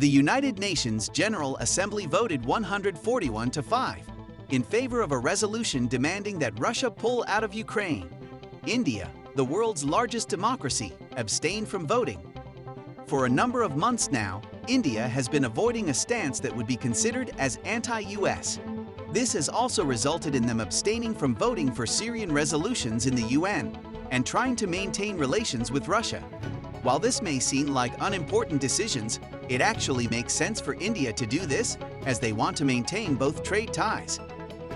The United Nations General Assembly voted 141-5 in favor of a resolution demanding that Russia pull out of Ukraine. India, the world's largest democracy, abstained from voting. For a number of months now, India has been avoiding a stance that would be considered as anti-US. This has also resulted in them abstaining from voting for Syrian resolutions in the UN and trying to maintain relations with Russia. While this may seem like unimportant decisions, it actually makes sense for India to do this as they want to maintain both trade ties.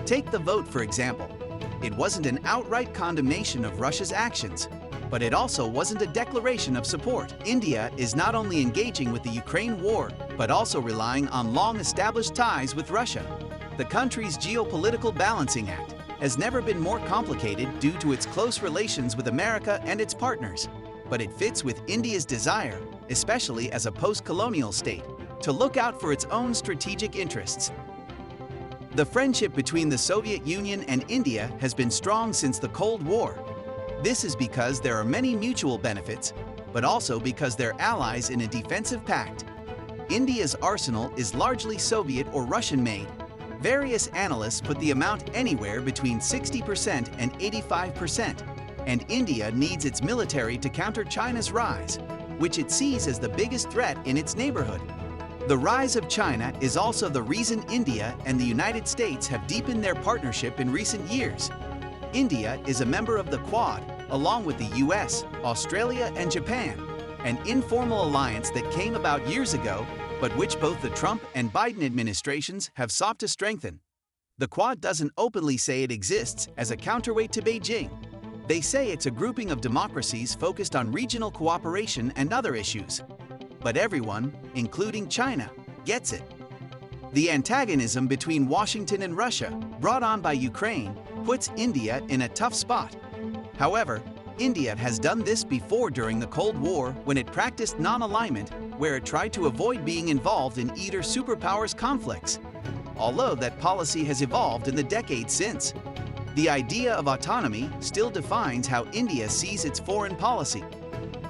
Take the vote, for example. It wasn't an outright condemnation of Russia's actions, but it also wasn't a declaration of support. India is not only engaging with the Ukraine war, but also relying on long-established ties with Russia. The country's geopolitical balancing act has never been more complicated due to its close relations with America and its partners, but it fits with India's desire, especially as a post-colonial state, to look out for its own strategic interests. The friendship between the Soviet Union and India has been strong since the Cold War. This is because there are many mutual benefits, but also because they're allies in a defensive pact. India's arsenal is largely Soviet or Russian-made. Various analysts put the amount anywhere between 60% and 85%, and India needs its military to counter China's rise, which it sees as the biggest threat in its neighborhood. The rise of China is also the reason India and the United States have deepened their partnership in recent years. India is a member of the Quad, along with the US, Australia, and Japan, an informal alliance that came about years ago, but which both the Trump and Biden administrations have sought to strengthen. The Quad doesn't openly say it exists as a counterweight to Beijing. They say it's a grouping of democracies focused on regional cooperation and other issues. But everyone, including China, gets it. The antagonism between Washington and Russia, brought on by Ukraine, puts India in a tough spot. However, India has done this before during the Cold War when it practiced non-alignment, where it tried to avoid being involved in either superpowers' conflicts. Although that policy has evolved in the decades since. The idea of autonomy still defines how India sees its foreign policy.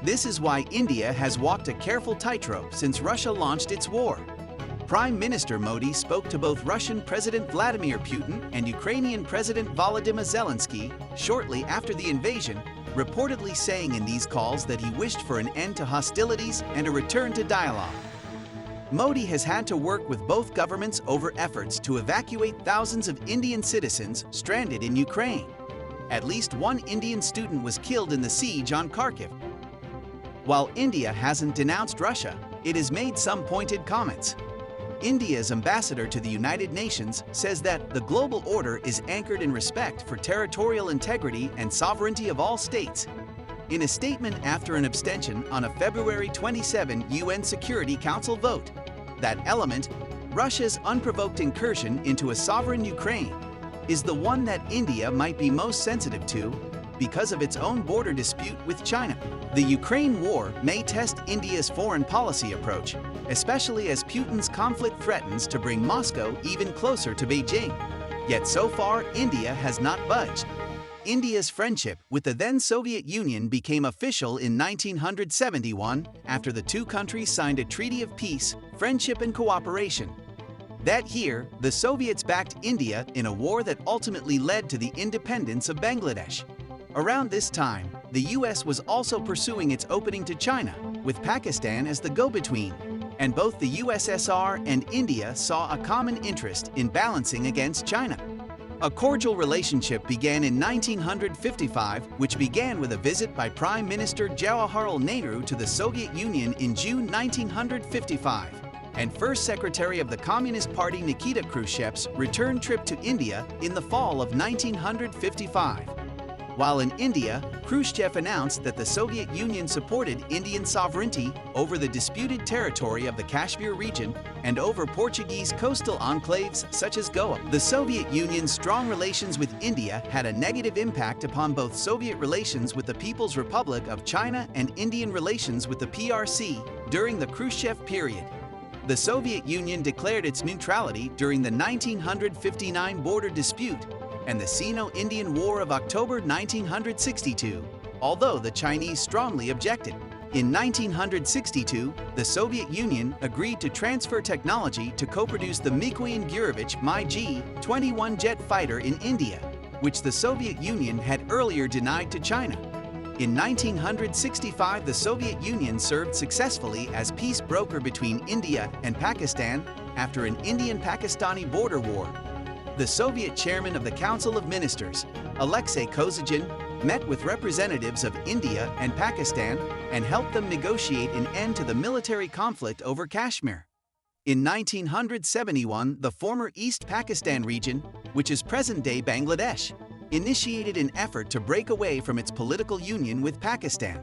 This is why India has walked a careful tightrope since Russia launched its war. Prime Minister Modi spoke to both Russian President Vladimir Putin and Ukrainian President Volodymyr Zelensky shortly after the invasion, reportedly saying in these calls that he wished for an end to hostilities and a return to dialogue. Modi has had to work with both governments over efforts to evacuate thousands of Indian citizens stranded in Ukraine. At least one Indian student was killed in the siege on Kharkiv. While India hasn't denounced Russia, it has made some pointed comments. India's ambassador to the United Nations says that the global order is anchored in respect for territorial integrity and sovereignty of all states. In a statement after an abstention on a February 27 UN Security Council vote, that element, Russia's unprovoked incursion into a sovereign Ukraine, is the one that India might be most sensitive to because of its own border dispute with China. The Ukraine war may test India's foreign policy approach, especially as Putin's conflict threatens to bring Moscow even closer to Beijing. Yet so far, India has not budged. India's friendship with the then Soviet Union became official in 1971 after the two countries signed a treaty of peace, friendship, and cooperation. That year, the Soviets backed India in a war that ultimately led to the independence of Bangladesh. Around this time, the US was also pursuing its opening to China, with Pakistan as the go-between, and both the USSR and India saw a common interest in balancing against China. A cordial relationship began in 1955, which began with a visit by Prime Minister Jawaharlal Nehru to the Soviet Union in June 1955, and First Secretary of the Communist Party Nikita Khrushchev's return trip to India in the fall of 1955. While in India, Khrushchev announced that the Soviet Union supported Indian sovereignty over the disputed territory of the Kashmir region and over Portuguese coastal enclaves such as Goa. The Soviet Union's strong relations with India had a negative impact upon both Soviet relations with the People's Republic of China and Indian relations with the PRC during the Khrushchev period. The Soviet Union declared its neutrality during the 1959 border dispute and the Sino-Indian War of October 1962, although the Chinese strongly objected. In 1962, the Soviet Union agreed to transfer technology to co-produce the Mikoyan-Gurevich Mi-21 jet fighter in India, which the Soviet Union had earlier denied to China. In 1965, the Soviet Union served successfully as peace broker between India and Pakistan after an Indian-Pakistani border war. The Soviet chairman of the Council of Ministers, Alexei Kosygin, met with representatives of India and Pakistan and helped them negotiate an end to the military conflict over Kashmir. In 1971, the former East Pakistan region, which is present-day Bangladesh, initiated an effort to break away from its political union with Pakistan.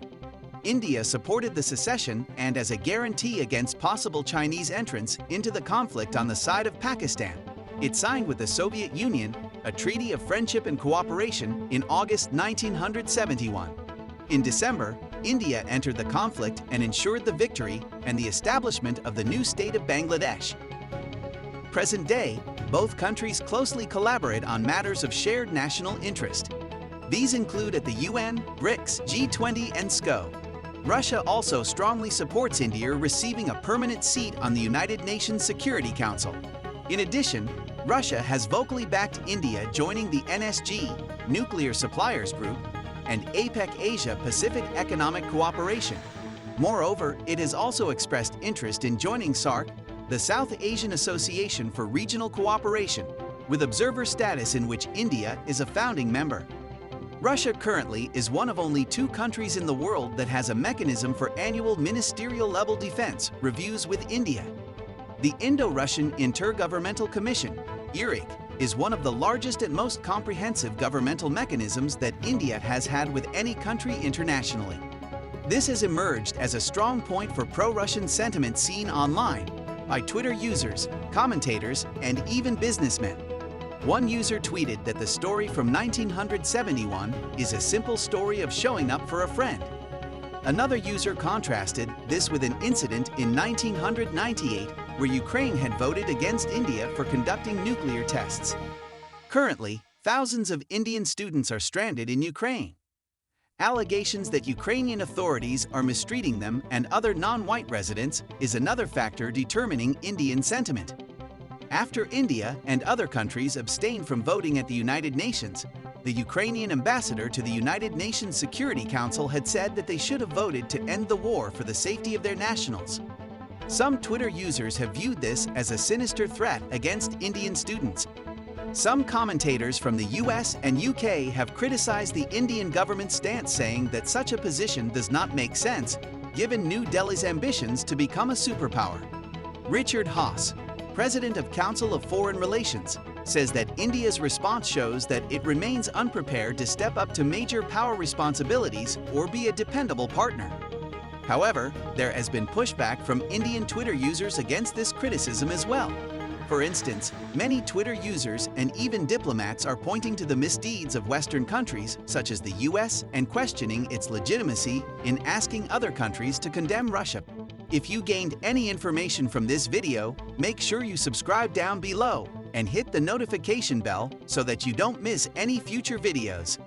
India supported the secession and as a guarantee against possible Chinese entrance into the conflict on the side of Pakistan, it signed with the Soviet Union a treaty of friendship and cooperation in August 1971. In December, India entered the conflict and ensured the victory and the establishment of the new state of Bangladesh. Present day, both countries closely collaborate on matters of shared national interest. These include at the UN, BRICS, G20, and SCO. Russia also strongly supports India receiving a permanent seat on the United Nations Security Council. In addition, Russia has vocally backed India joining the NSG, Nuclear Suppliers Group, and APEC Asia-Pacific Economic Cooperation. Moreover, it has also expressed interest in joining SAARC, the South Asian Association for Regional Cooperation, with observer status in which India is a founding member. Russia currently is one of only 2 countries in the world that has a mechanism for annual ministerial-level defense reviews with India. The Indo-Russian Intergovernmental Commission, IRIC, is one of the largest and most comprehensive governmental mechanisms that India has had with any country internationally. This has emerged as a strong point for pro-Russian sentiment seen online by Twitter users, commentators, and even businessmen. One user tweeted that the story from 1971 is a simple story of showing up for a friend. Another user contrasted this with an incident in 1998 where Ukraine had voted against India for conducting nuclear tests. Currently, thousands of Indian students are stranded in Ukraine. Allegations that Ukrainian authorities are mistreating them and other non-white residents is another factor determining Indian sentiment. After India and other countries abstained from voting at the United Nations, the Ukrainian ambassador to the United Nations Security Council had said that they should have voted to end the war for the safety of their nationals. Some Twitter users have viewed this as a sinister threat against Indian students. Some commentators from the US and UK have criticized the Indian government's stance, saying that such a position does not make sense, given New Delhi's ambitions to become a superpower. Richard Haass, president of Council of Foreign Relations, says that India's response shows that it remains unprepared to step up to major power responsibilities or be a dependable partner. However, there has been pushback from Indian Twitter users against this criticism as well. For instance, many Twitter users and even diplomats are pointing to the misdeeds of Western countries, such as the US, and questioning its legitimacy in asking other countries to condemn Russia. If you gained any information from this video, make sure you subscribe down below and hit the notification bell so that you don't miss any future videos.